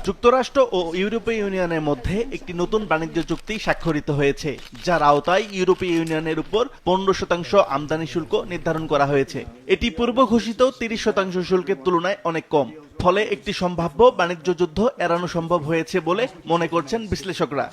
যুক্তরাষ্ট্র ও ইউরোপীয় ইউনিয়নের মধ্যে একটি নতুন বাণিজ্য চুক্তি স্বাক্ষরিত হয়েছে, যার আওতায় ইউরোপীয় ইউনিয়নের উপর 15% আমদানি শুল্ক নির্ধারণ করা হয়েছে। এটি পূর্ব ঘোষিত 30% শুল্কের তুলনায় অনেক কম। ফলে একটি সম্ভাব্য বাণিজ্য যুদ্ধ এড়ানো সম্ভব হয়েছে বলে মনে করছেন বিশ্লেষকরা।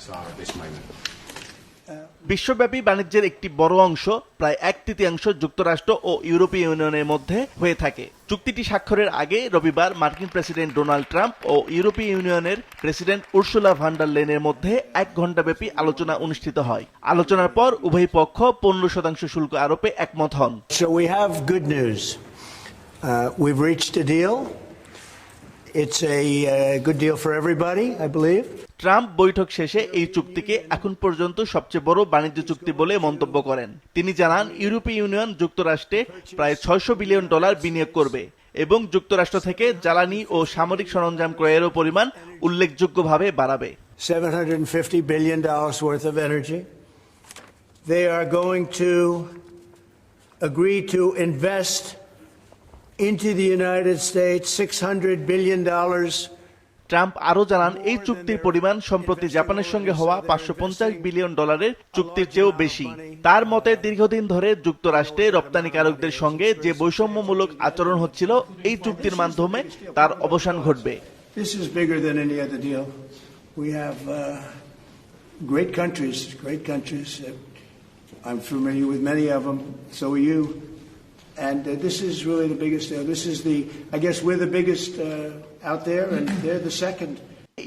বিশ্বব্যাপী বাণিজ্যের একটি বড় অংশ, প্রায় 1/3 যুক্তরাষ্ট্র ও ইউরোপীয় ইউনিয়নের মধ্যে হয়ে থাকে। চুক্তিটি স্বাক্ষরের আগে রবিবার মার্কিন প্রেসিডেন্ট ডোনাল্ড ট্রাম্প ও ইউরোপীয় ইউনিয়নের প্রেসিডেন্ট উর্সুলা ভন ডার লেয়েনের মধ্যে 1 ঘণ্টাব্যাপী আলোচনা অনুষ্ঠিত হয়। আলোচনার পর উভয় পক্ষ 15% শুল্ক আরোপে একমত হন। So we have good news. We've reached a deal. It's a good deal for everybody, I believe. Trump বৈঠক শেষে এই চুক্তিকে এখন পর্যন্ত সবচেয়ে বড় বাণিজ্য চুক্তি বলে মন্তব্য করেন। তিনি জানান, ইউরোপীয় ইউনিয়ন যুক্তরাষ্ট্রে প্রায় $600 বিলিয়ন বিনিয়োগ করবে এবং যুক্তরাষ্ট্র থেকে জ্বালানি ও সামরিক সরঞ্জাম ক্রয়েরও পরিমাণ উল্লেখযোগ্যভাবে বাড়াবে। $750 billion worth of energy. They are going to agree to invest into the United States $600 billion. Trump আরও জানান, এই চুক্তির পরিমাণ সম্প্রতি জাপানের সঙ্গে হওয়া $550 বিলিয়ন চুক্তির চেয়েও বেশি। তার মতে, দীর্ঘদিন ধরে যুক্তরাষ্ট্রে রপ্তানিকারকদের সঙ্গে যে বৈষম্যমূলক আচরণ হচ্ছিল, এই চুক্তির মাধ্যমে তার অবসান ঘটবে। This is bigger than any other deal. We have great countries. I'm familiar with many of them. So are you. And this is really the biggest deal. This is I guess we're the biggest out there, and they're the second.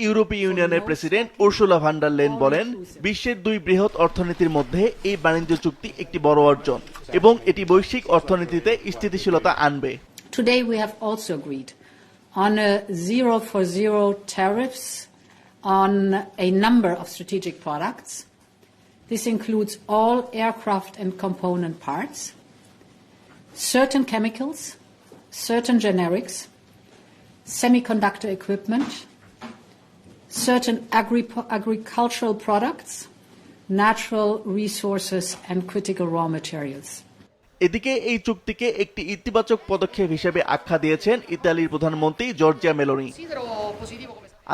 ইউরোপীয় ইউনিয়নের president Ursula von der Leyen বলেন, বিশ্বের 2 বৃহৎ অর্থনীতির মধ্যে এই বাণিজ্য চুক্তি একটি বড় অর্জন এবং এটি বৈশ্বিক অর্থনীতিতে স্থিতিশীলতা আনবে। Today we have also agreed on a 0 for 0 tariffs on a number of strategic products. This includes all aircraft and component parts, certain chemicals, certain generics, semiconductor equipment, certain agricultural products, natural resources and critical raw materials. এদিকে এই চুক্তিকে একটি ইতিবাচক পদক্ষেপ হিসেবে আখ্যা দিয়েছেন ইতালির প্রধানমন্ত্রী জর্জিয়া মেলোনি।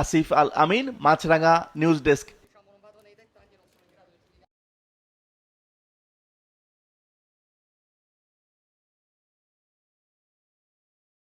আসিফ আল আমিন, মাছরাঙা নিউজ ডেস্ক।